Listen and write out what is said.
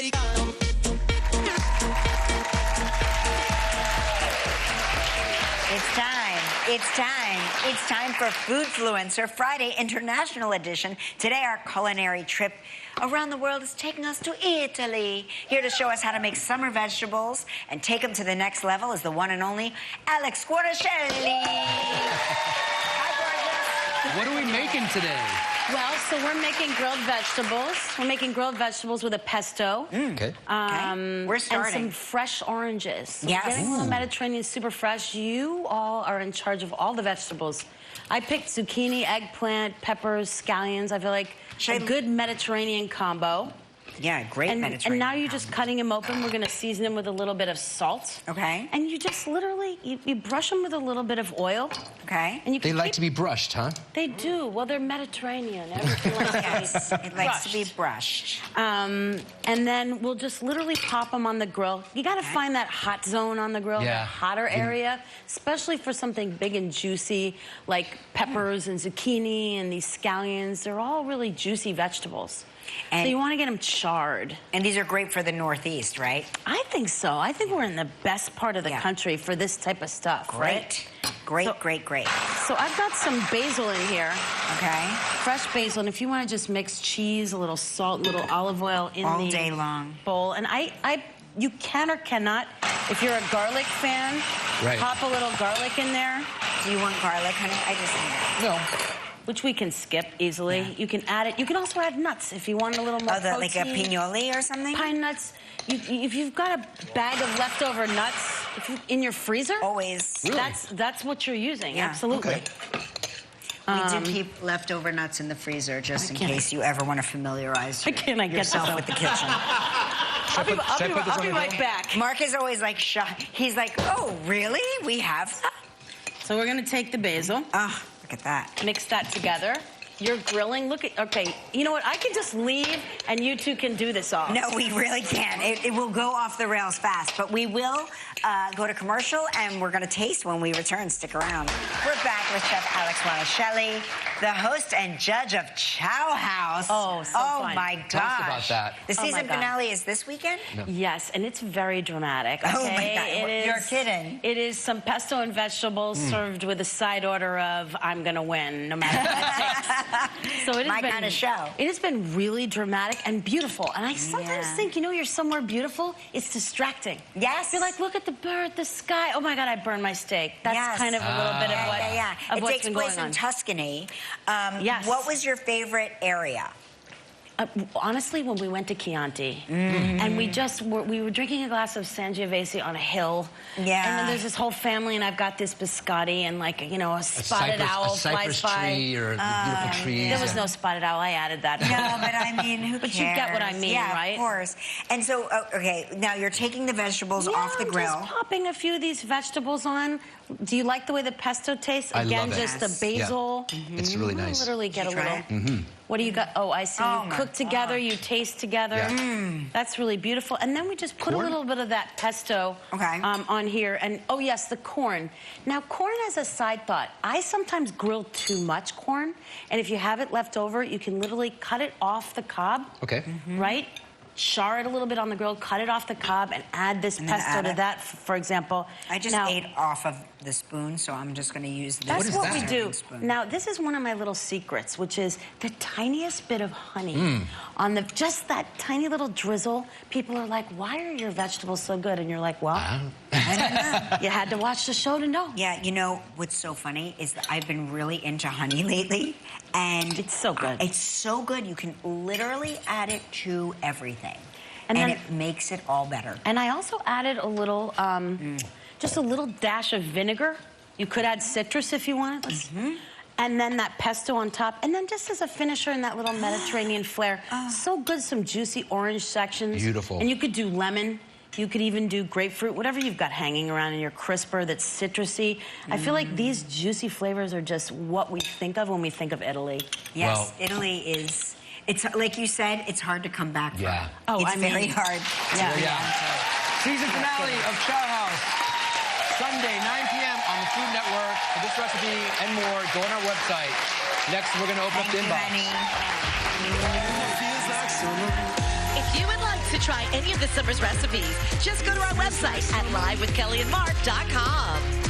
ready? It's time. It's time. It's time for Foodfluencer Friday International Edition. Today, our culinary trip around the world is taking us to Italy. Here to show us how to make summer vegetables and take them to the next level is the one and only Alex Guarnischelli. Hi, gorgeous. What are we making today? Well, so we're making grilled vegetables. We're making grilled vegetables with a pesto. Okay. We're starting. And some fresh oranges. So Yes. we're getting a little Mediterranean, super fresh. You all are in charge of all the vegetables. I picked zucchini, eggplant, peppers, scallions. I feel like a good Mediterranean combo. Yeah, great Mediterranean. And now you're just cutting them open. We're going to season them with a little bit of salt. Okay. And you just literally, you brush them with a little bit of oil. Okay. And you They like to be brushed, huh? They do. Well, they're Mediterranean. Everything likes Yes, to be it likes to be brushed. and then we'll just literally pop them on the grill. You got to find that hot zone on the grill, that hotter area, especially for something big and juicy like peppers and zucchini and these scallions. They're all really juicy vegetables. And so you want to get them charred. And these are great for the Northeast, right? I think so. I think we're in the best part of the country for this type of stuff, right? Great, So- great, great. So I've got some basil in here. Okay. Fresh basil, and if you want to just mix cheese, a little salt, a little olive oil in All the day long. bowl. And you can or cannot, if you're a garlic fan, pop a little garlic in there. Do you want garlic, honey? I just need it. No. Which we can skip easily. Yeah. You can add it. You can also add nuts if you want a little more protein. Like a pignoli or something? Pine nuts. If you've got a bag of leftover nuts in your freezer, always. Really? That's what you're using. Yeah. Absolutely. Okay. We do keep leftover nuts in the freezer just in case you ever want to familiarize yourself with the kitchen. I'll be right back. Mark is always like shocked. He's like, oh, really? We have that? So we're going to take the basil. Oh, look at that. Mix that together. You're grilling. Look at, okay, you know what? I can just leave and you two can do this all. No, we really can't. It will go off the rails fast, but we will go to commercial and we're going to taste when we return. Stick around. We're back with Chef Alex Guarnischelli, the host and judge of Chow House. Oh, so fun. My gosh. Tell us about that. The season finale is this weekend? No. Yes, and it's very dramatic. Okay? Oh my God, you're kidding. It is some pesto and vegetables served with a side order of I'm going to win no matter what it takes. So it has been kind of show. It has been really dramatic and beautiful. And I sometimes think, you know, you're somewhere beautiful, it's distracting. Yes. You're like, look at the bird, the sky. Oh my God, I burned my steak. That's kind of a little bit of what It takes place in Tuscany. Yes. What was your favorite area? Honestly, when we went to Chianti, and we were drinking a glass of Sangiovese on a hill, and then there's this whole family, and I've got this biscotti, and like, you know, a spotted owl flies by. Tree or beautiful trees. There was no spotted owl. I added that. No, but I mean, who cares? But you get what I mean, right? Yeah, of course. And so, okay, now you're taking the vegetables off the grill. Just popping a few of these vegetables on. Do you like the way the pesto tastes? Again, love it. just the basil. It's really nice. Literally get a little. What do you got? Oh, I see. You cook together, you taste together. That's really beautiful. And then we just put a little bit of that pesto on here. And oh yes, the corn. Now, corn as a side thought. I sometimes grill too much corn, and if you have it left over, you can literally cut it off the cob. Okay. Right? Char it a little bit on the grill, cut it off the cob, and add this pesto to that, for example. I just ate off of the spoon, so I'm just going to use this. That's what we do. Now, this is one of my little secrets, which is the tiniest bit of honey on just that tiny little drizzle. People are like, why are your vegetables so good? And you're like, well, I don't know. You had to watch the show to know. Yeah, you know, what's so funny is that I've been really into honey lately, and it's so good. It's so good. You can literally add it to everything, and it makes it all better. And I also added a little, just a little dash of vinegar. You could add citrus if you wanted. And then that pesto on top. And then just as a finisher in that little Mediterranean flair. So good, some juicy orange sections. Beautiful. And you could do lemon. You could even do grapefruit, whatever you've got hanging around in your crisper that's citrusy. I feel like these juicy flavors are just what we think of when we think of Italy. Yes, well, Italy is, it's like you said, it's hard to come back from. Oh, it's very hard. Season finale of Chow House, Sunday, 9 p.m. on the Food Network. For this recipe and more, go on our website. Next, we're going to open up the inbox. It's If you would like to try any of the summer's recipes, just go to our website at livewithkellyandmark.com.